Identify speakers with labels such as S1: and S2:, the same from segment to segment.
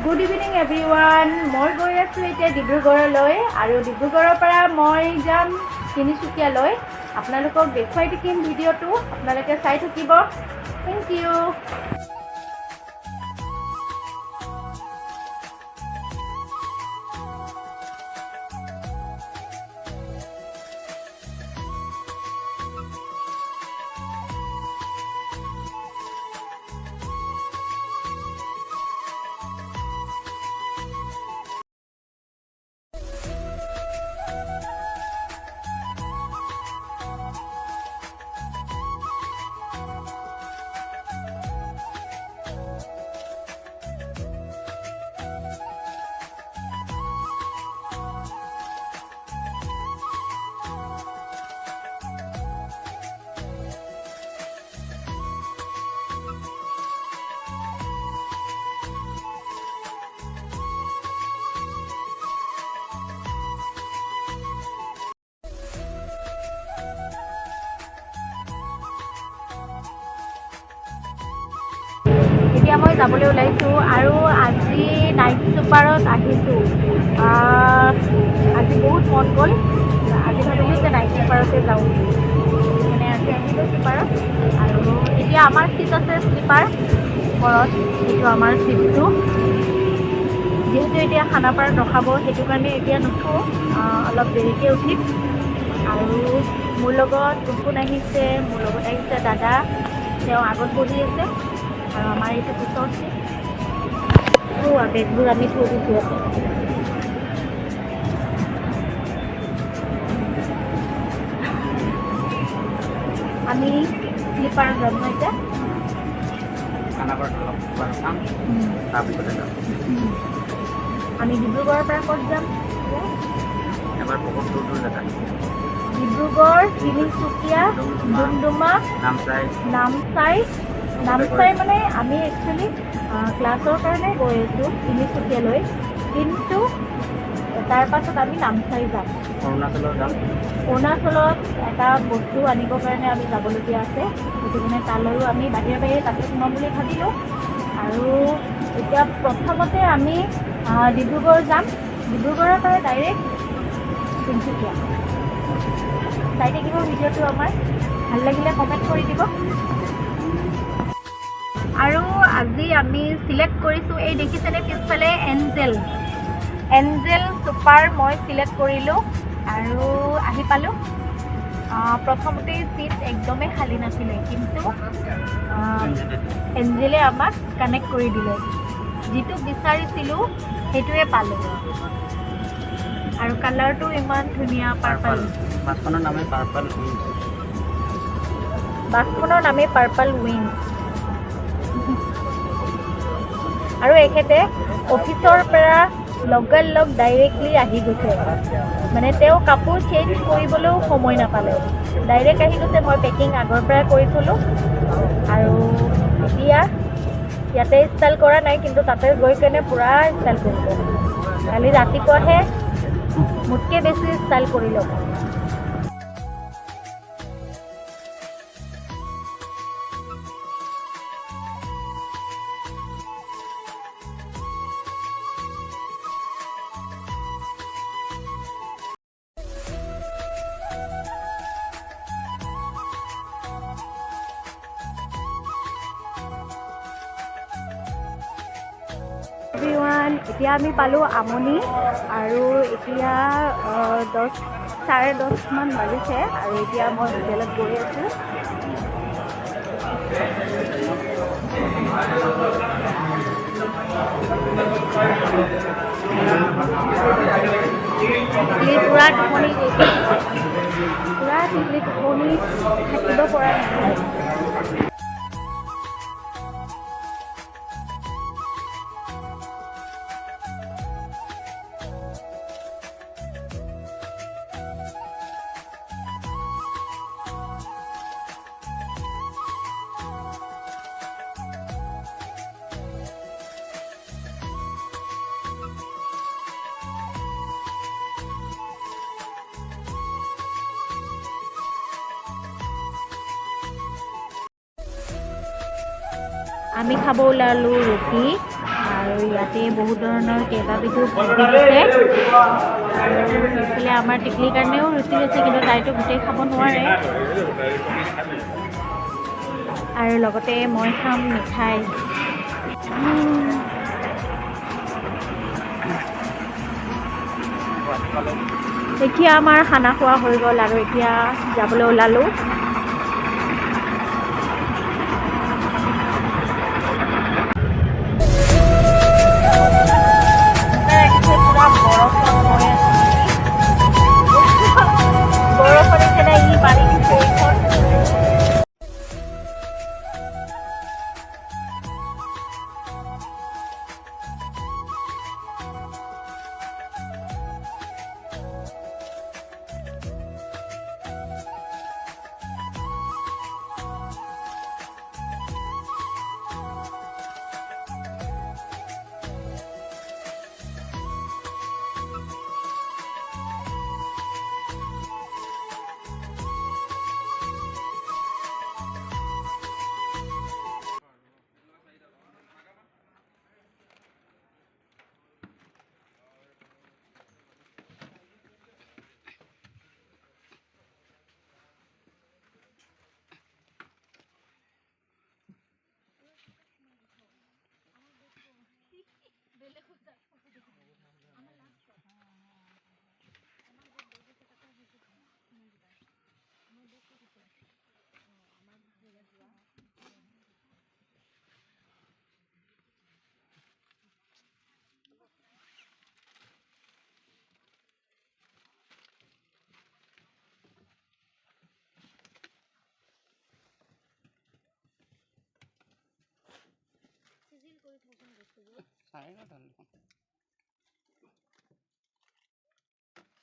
S1: Good evening everyone. মই গৈ আছোঁ এতিয়া ডিব্ৰুগড়লৈ আৰু ডিব্ৰুগড়ৰ পৰা মই যাম তিনিচুকীয়ালৈ। আপোনালোকক দেখুৱাই থাকিম ভিডিঅ'টো, আপোনালোকে চাই থাকিব। Thank you. এতিয়া মই যাবলৈ ওলাইছোঁ আৰু আজি নাইট ছুপাৰত আহিছোঁ। আজি বহুত মন গ'ল, আজি ভাবিলোঁ যে নাইট ছুপাৰতে যাওঁ, মানে আজি আহিলোঁ ছুপাৰত। আৰু এতিয়া আমাৰ চিট আছে শ্লিপাৰ ওপৰত, সেইটো আমাৰ চিটটো। যিহেতু এতিয়া খানাপাৰাত ৰখাব, সেইটো কাৰণে এতিয়া নুঠোঁ, অলপ দেৰিকৈ উঠিম। আৰু মোৰ লগত কোন কোন আহিছে, মোৰ লগত আহিছে দাদা, তেওঁ আগত বহি আছে আৰু আমাৰ এইটো পিছৰ চিট। বেগবোৰ আমি থৈ দিছোঁ ইয়াতে। আমি শ্লিপাৰত যাম ন এতিয়া। আমি ডিব্ৰুগড়ৰ পৰা ক'ত যাম? ডিব্ৰুগড়, তিনিচুকীয়া, ডুমডুমা, নামচাই মানে আমি একচুৱেলি ক্লাছৰ কাৰণে গৈ আছোঁ তিনিচুকীয়ালৈ, কিন্তু তাৰ পাছত আমি নামচাই যাম। অৰুণাচলত এটা বস্তু আনিবৰ কাৰণে আমি যাবলগীয়া আছে, সেইটো কাৰণে তালৈও আমি বাহিৰে তাতে সোমাম বুলি ভাবিলোঁ। আৰু এতিয়া প্ৰথমতে আমি ডিব্ৰুগড় যাম, ডিব্ৰুগড়ৰ পৰা ডাইৰেক্ট তিনিচুকীয়া। চাই থাকিব ভিডিঅ'টো আমাৰ, ভাল লাগিলে কমেণ্ট কৰি দিব। আৰু আজি আমি চিলেক্ট কৰিছোঁ, এই দেখিছেনে পিছফালে এঞ্জেল ছুপাৰ মই চিলেক্ট কৰিলোঁ আৰু আহি পালোঁ। প্ৰথমতেই চিট একদমেই খালী নাছিলে, কিন্তু এঞ্জেলে আমাক কানেক্ট কৰি দিলে, যিটো বিচাৰিছিলোঁ সেইটোৱে পালোঁ। আৰু কালাৰটো ইমান ধুনীয়া, পাৰ্পল। বাছখনৰ নামেই পাৰ্পল উইংছ। আৰু এখেতে অফিচৰ পৰা লগালগ ডাইৰেক্টলি আহি গৈছে, মানে তেওঁ কাপোৰ চেঞ্জ কৰিবলৈও সময় নাপালে, ডাইৰেক্ট আহি গৈছে। মই পেকিং আগৰ পৰাই কৰি থ'লোঁ আৰু এতিয়া ইয়াতে ষ্টাইল কৰা নাই, কিন্তু তাতে গৈ কেনে পূৰা ষ্টাইল কৰিব। কালি ৰাতিপুৱাহে মোতকৈ বেছি ষ্টাইল কৰি ল'ব। এভৰিৱান, এতিয়া আমি পালোঁ আমনি, আৰু এতিয়া 10:30মান বাজিছে আৰু এতিয়া মই হোটেলত গৈ আছোঁ। পূৰা টোপনি গৈছে, পূৰা টোপনি থাকিব পৰা নাই। আমি খাব ওলালোঁ ৰুটি, আৰু ইয়াতে বহুত ধৰণৰ কেইবাবিধো ভাজি দিছে আৰু এইফালে আমাৰ টিকলিৰ কাৰণেও ৰুটি লৈছে, কিন্তু তাইতো গোটেই খাব নোৱাৰে। আৰু লগতে মই খাম মিঠাই। এতিয়া আমাৰ খানা খোৱা হৈ গ'ল আৰু এতিয়া যাবলৈ ওলালোঁ। পুৰা বৰফত গৈ আছো, বৰফৰ নিচিনা ই মাৰি দিছে এইখন।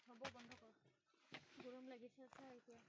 S1: হ'ব বন্ধ কৰ, গৰম লাগিছে এতিয়া।